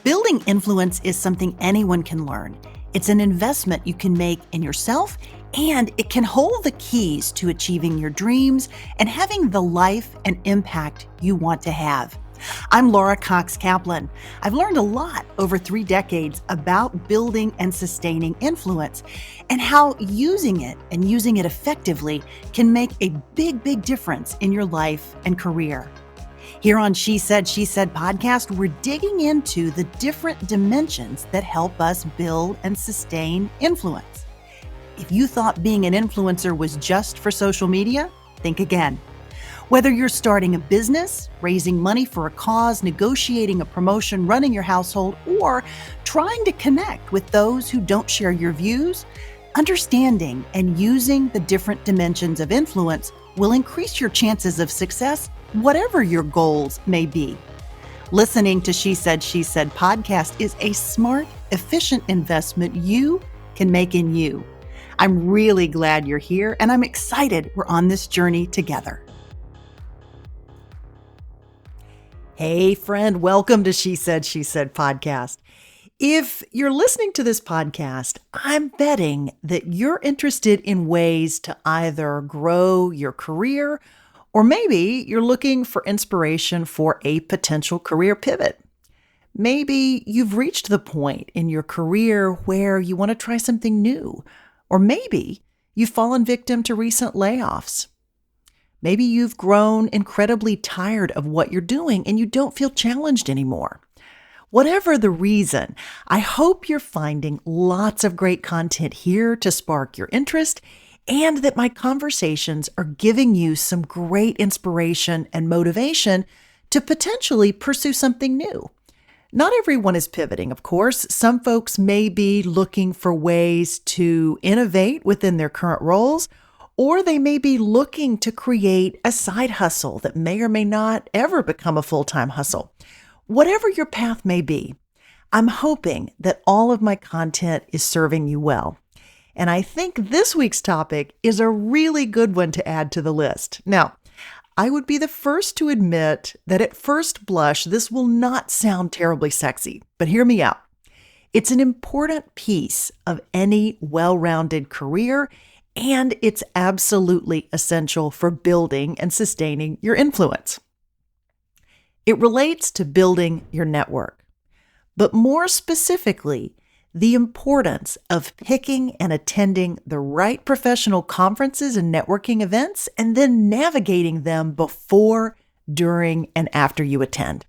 Building influence is something anyone can learn. It's an investment you can make in yourself, and it can hold the keys to achieving your dreams and having the life and impact you want to have. I'm Laura Cox Kaplan. I've learned a lot over 3 decades about building and sustaining influence and how using it effectively can make a big difference in your life and career. Here on She Said podcast, we're digging into the different dimensions that help us build and sustain influence. If you thought being an influencer was just for social media, think again. Whether you're starting a business, raising money for a cause, negotiating a promotion, running your household, or trying to connect with those who don't share your views, understanding and using the different dimensions of influence will increase your chances of success, whatever your goals may be. Listening to She Said podcast is a smart, efficient investment you can make in you. I'm really glad you're here, and I'm excited we're on this journey together. Hey friend, welcome to She Said podcast. If you're listening to this podcast, I'm betting that you're interested in ways to either grow your career, or maybe you're looking for inspiration for a potential career pivot. Maybe you've reached the point in your career where you want to try something new, or maybe you've fallen victim to recent layoffs. Maybe you've grown incredibly tired of what you're doing and you don't feel challenged anymore. Whatever the reason, I hope you're finding lots of great content here to spark your interest, and that my conversations are giving you some great inspiration and motivation to potentially pursue something new. Not everyone is pivoting, of course. Some folks may be looking for ways to innovate within their current roles, or they may be looking to create a side hustle that may or may not ever become a full-time hustle. Whatever your path may be, I'm hoping that all of my content is serving you well. And I think this week's topic is a really good one to add to the list. Now, I would be the first to admit that at first blush, this will not sound terribly sexy, but hear me out. It's an important piece of any well-rounded career, and it's absolutely essential for building and sustaining your influence. It relates to building your network, but more specifically, the importance of picking and attending the right professional conferences and networking events, and then navigating them before, during, and after you attend.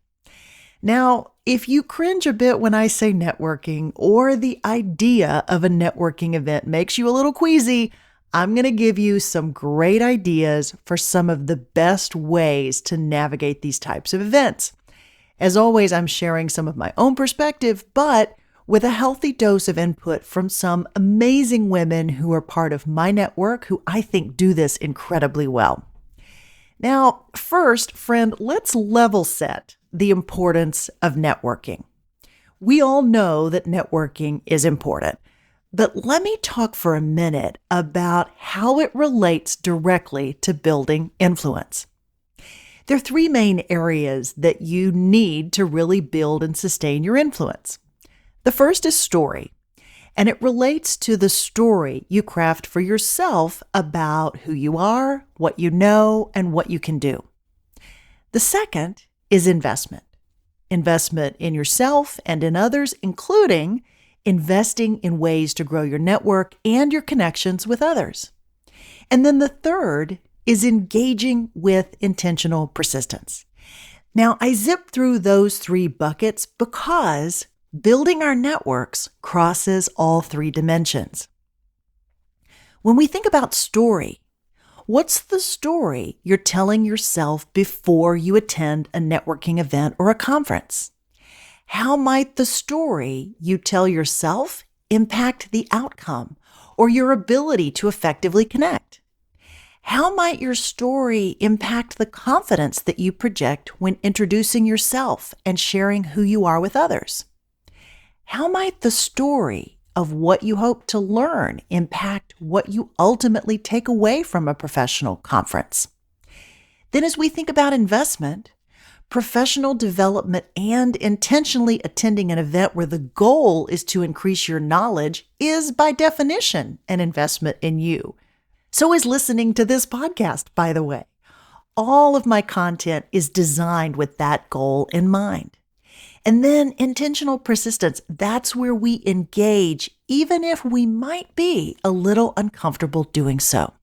Now, if you cringe a bit when I say networking, or the idea of a networking event makes you a little queasy, I'm going to give you some great ideas for some of the best ways to navigate these types of events. As always, I'm sharing some of my own perspective, but with a healthy dose of input from some amazing women who are part of my network, who I think do this incredibly well. Now, first, friend, let's level set the importance of networking. We all know that networking is important, but let me talk for a minute about how it relates directly to building influence. There are 3 main areas that you need to really build and sustain your influence. The first is story, and it relates to the story you craft for yourself about who you are, what you know, and what you can do. The second is investment. Investment in yourself and in others, including investing in ways to grow your network and your connections with others. And then the third is engaging with intentional persistence. Now, I zip through those 3 buckets because building our networks crosses all 3 dimensions. When we think about story, what's the story you're telling yourself before you attend a networking event or a conference? How might the story you tell yourself impact the outcome or your ability to effectively connect? How might your story impact the confidence that you project when introducing yourself and sharing who you are with others? How might the story of what you hope to learn impact what you ultimately take away from a professional conference? Then as we think about investment, Professional development and intentionally attending an event where the goal is to increase your knowledge is, by definition, an investment in you. So is listening to this podcast, by the way. All of my content is designed with that goal in mind. And then intentional persistence, that's where we engage, even if we might be a little uncomfortable doing so.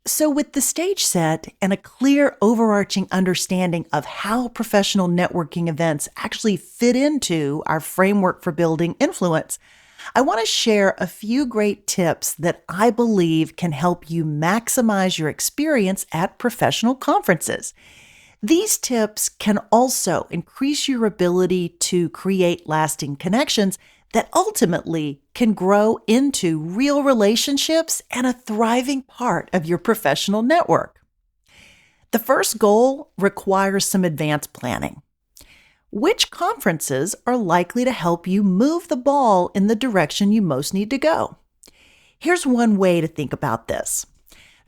So with the stage set and a clear overarching understanding of how professional networking events actually fit into our framework for building influence, I want to share a few great tips that I believe can help you maximize your experience at professional conferences. These tips can also increase your ability to create lasting connections that ultimately can grow into real relationships and a thriving part of your professional network. The first goal requires some advanced planning. Which conferences are likely to help you move the ball in the direction you most need to go? Here's one way to think about this.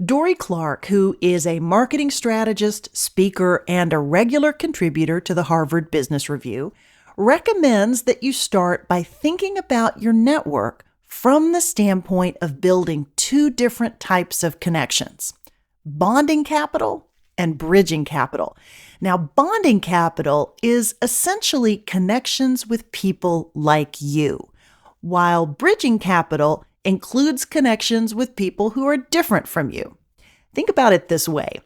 Dory Clark, who is a marketing strategist, speaker, and a regular contributor to the Harvard Business Review, recommends that you start by thinking about your network from the standpoint of building two different types of connections: bonding capital and bridging capital. Now, bonding capital is essentially connections with people like you, while bridging capital includes connections with people who are different from you. Think about it this way.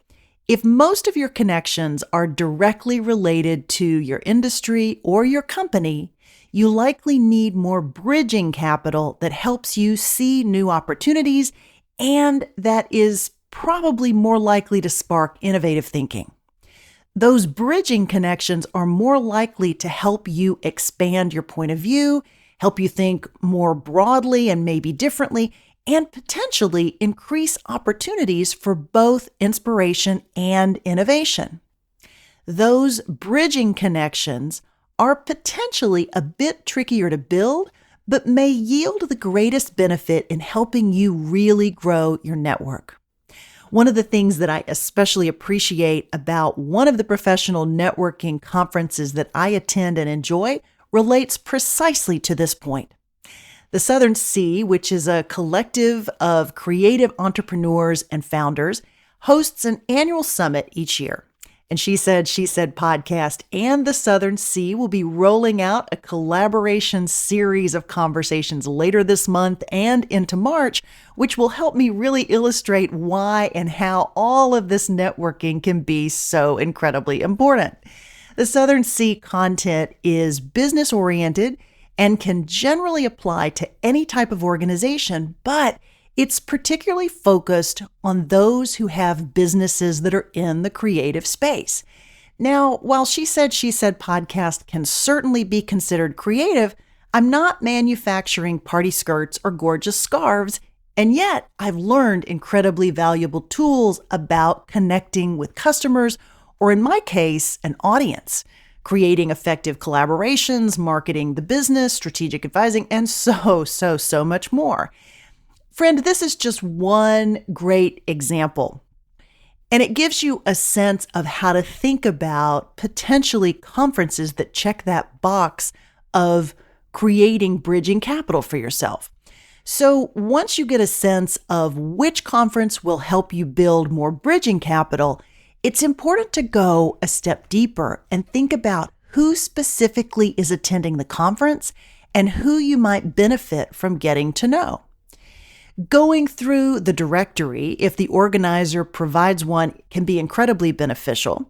If most of your connections are directly related to your industry or your company, you likely need more bridging capital that helps you see new opportunities and that is probably more likely to spark innovative thinking. Those bridging connections are more likely to help you expand your point of view, help you think more broadly and maybe differently, and potentially increase opportunities for both inspiration and innovation. Those bridging connections are potentially a bit trickier to build, but may yield the greatest benefit in helping you really grow your network. One of the things that I especially appreciate about one of the professional networking conferences that I attend and enjoy relates precisely to this point. The Southern Sea, which is a collective of creative entrepreneurs and founders, hosts an annual summit each year. And She Said podcast and the Southern Sea will be rolling out a collaboration series of conversations later this month and into March, which will help me really illustrate why and how all of this networking can be so incredibly important. The Southern Sea content is business-oriented and can generally apply to any type of organization, but it's particularly focused on those who have businesses that are in the creative space. Now, while She Said podcast can certainly be considered creative, I'm not manufacturing party skirts or gorgeous scarves, and yet I've learned incredibly valuable tools about connecting with customers, or in my case, an audience, creating effective collaborations, marketing the business, strategic advising, and so much more. Friend, this is just one great example, and it gives you a sense of how to think about potentially conferences that check that box of creating bridging capital for yourself. So once you get a sense of which conference will help you build more bridging capital, it's important to go a step deeper and think about who specifically is attending the conference and who you might benefit from getting to know. Going through the directory, if the organizer provides one, can be incredibly beneficial.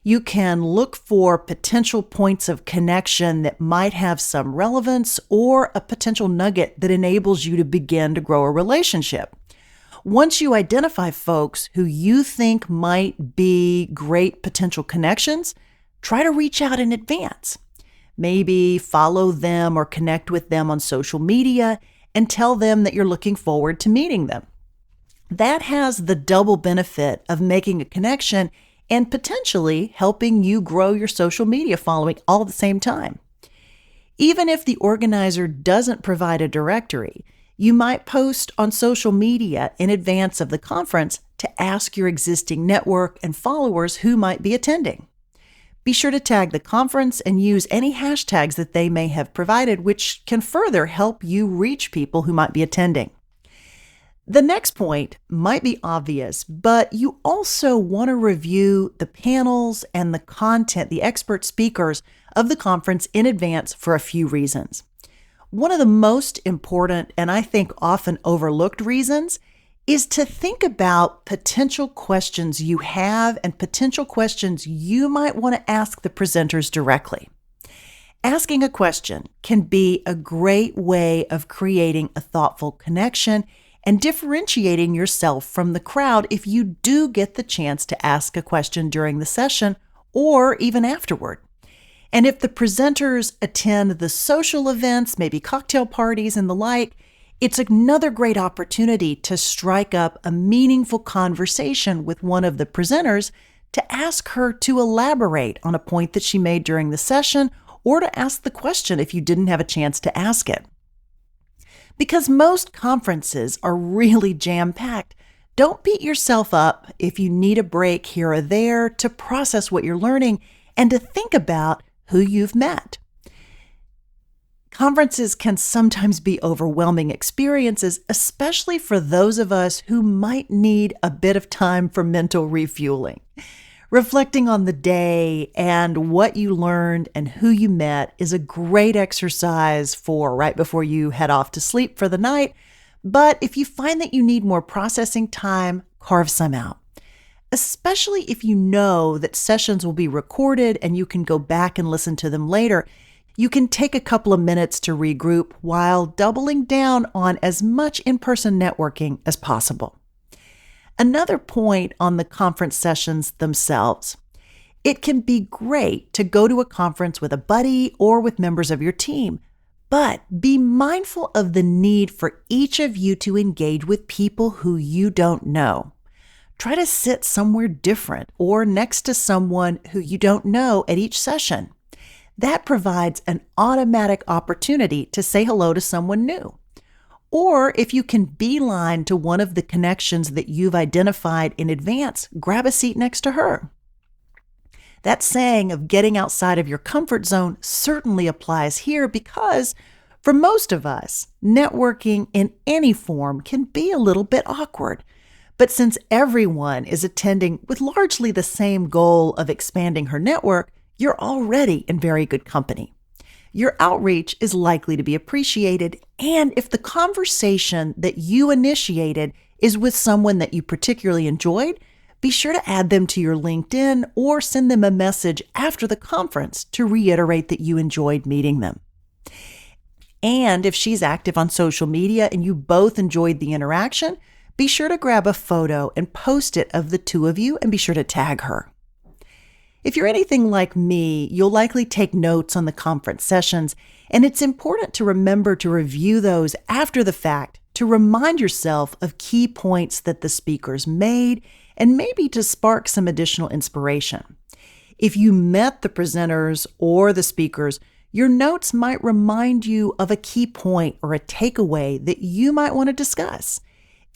You can look for potential points of connection that might have some relevance or a potential nugget that enables you to begin to grow a relationship. Once you identify folks who you think might be great potential connections, try to reach out in advance. Maybe follow them or connect with them on social media and tell them that you're looking forward to meeting them. That has the double benefit of making a connection and potentially helping you grow your social media following all at the same time. Even if the organizer doesn't provide a directory, you might post on social media in advance of the conference to ask your existing network and followers who might be attending. Be sure to tag the conference and use any hashtags that they may have provided, which can further help you reach people who might be attending. The next point might be obvious, but you also want to review the panels and the content, the expert speakers of the conference in advance for a few reasons. One of the most important, and I think often overlooked reasons, is to think about potential questions you have and potential questions you might want to ask the presenters directly. Asking a question can be a great way of creating a thoughtful connection and differentiating yourself from the crowd if you do get the chance to ask a question during the session or even afterward. And if the presenters attend the social events, maybe cocktail parties and the like, it's another great opportunity to strike up a meaningful conversation with one of the presenters to ask her to elaborate on a point that she made during the session or to ask the question if you didn't have a chance to ask it. Because most conferences are really jam-packed, don't beat yourself up if you need a break here or there to process what you're learning and to think about who you've met. Conferences can sometimes be overwhelming experiences, especially for those of us who might need a bit of time for mental refueling. Reflecting on the day and what you learned and who you met is a great exercise for right before you head off to sleep for the night. But if you find that you need more processing time, carve some out. Especially if you know that sessions will be recorded and you can go back and listen to them later, you can take a couple of minutes to regroup while doubling down on as much in-person networking as possible. Another point on the conference sessions themselves. It can be great to go to a conference with a buddy or with members of your team, but be mindful of the need for each of you to engage with people who you don't know. Try to sit somewhere different or next to someone who you don't know at each session. That provides an automatic opportunity to say hello to someone new. Or if you can beeline to one of the connections that you've identified in advance, grab a seat next to her. That saying of getting outside of your comfort zone certainly applies here because for most of us, networking in any form can be a little bit awkward. But since everyone is attending with largely the same goal of expanding her network, you're already in very good company. Your outreach is likely to be appreciated, and if the conversation that you initiated is with someone that you particularly enjoyed, be sure to add them to your LinkedIn or send them a message after the conference to reiterate that you enjoyed meeting them. And if she's active on social media and you both enjoyed the interaction, be sure to grab a photo and post it of the two of you and be sure to tag her. If you're anything like me, you'll likely take notes on the conference sessions, and it's important to remember to review those after the fact to remind yourself of key points that the speakers made and maybe to spark some additional inspiration. If you met the presenters or the speakers, your notes might remind you of a key point or a takeaway that you might want to discuss.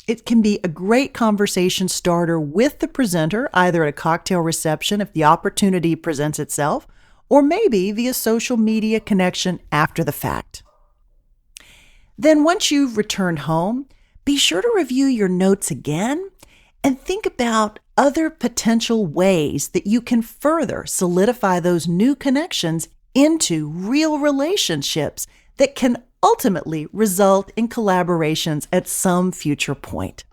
It can be a great conversation starter with the presenter, either at a cocktail reception if the opportunity presents itself, or maybe via social media connection after the fact. Then once you've returned home, be sure to review your notes again and think about other potential ways that you can further solidify those new connections into real relationships that can ultimately result in collaborations at some future point.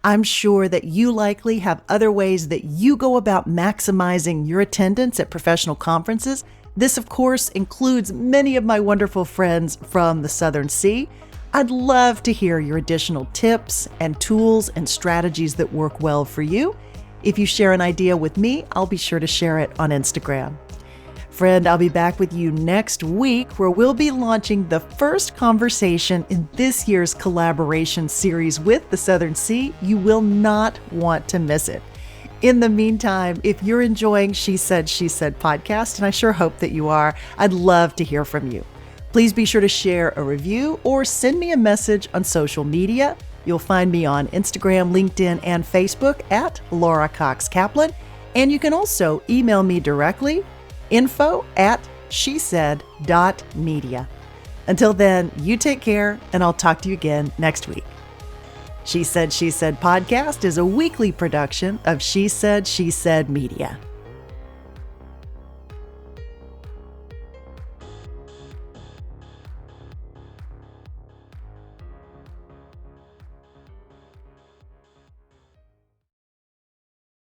I'm sure that you likely have other ways that you go about maximizing your attendance at professional conferences. This, of course, includes many of my wonderful friends from the Southern Sea. I'd love to hear your additional tips and tools and strategies that work well for you. If you share an idea with me, I'll be sure to share it on Instagram. Friend, I'll be back with you next week where we'll be launching the first conversation in this year's collaboration series with the Southern Sea. You will not want to miss it. In the meantime, if you're enjoying She Said podcast, and I sure hope that you are, I'd love to hear from you. Please be sure to share a review or send me a message on social media. You'll find me on Instagram, LinkedIn, and Facebook at Laura Cox Kaplan. And you can also email me directly, info@shesaid.media. Until then, you take care, and I'll talk to you again next week. She Said podcast is a weekly production of She Said Media.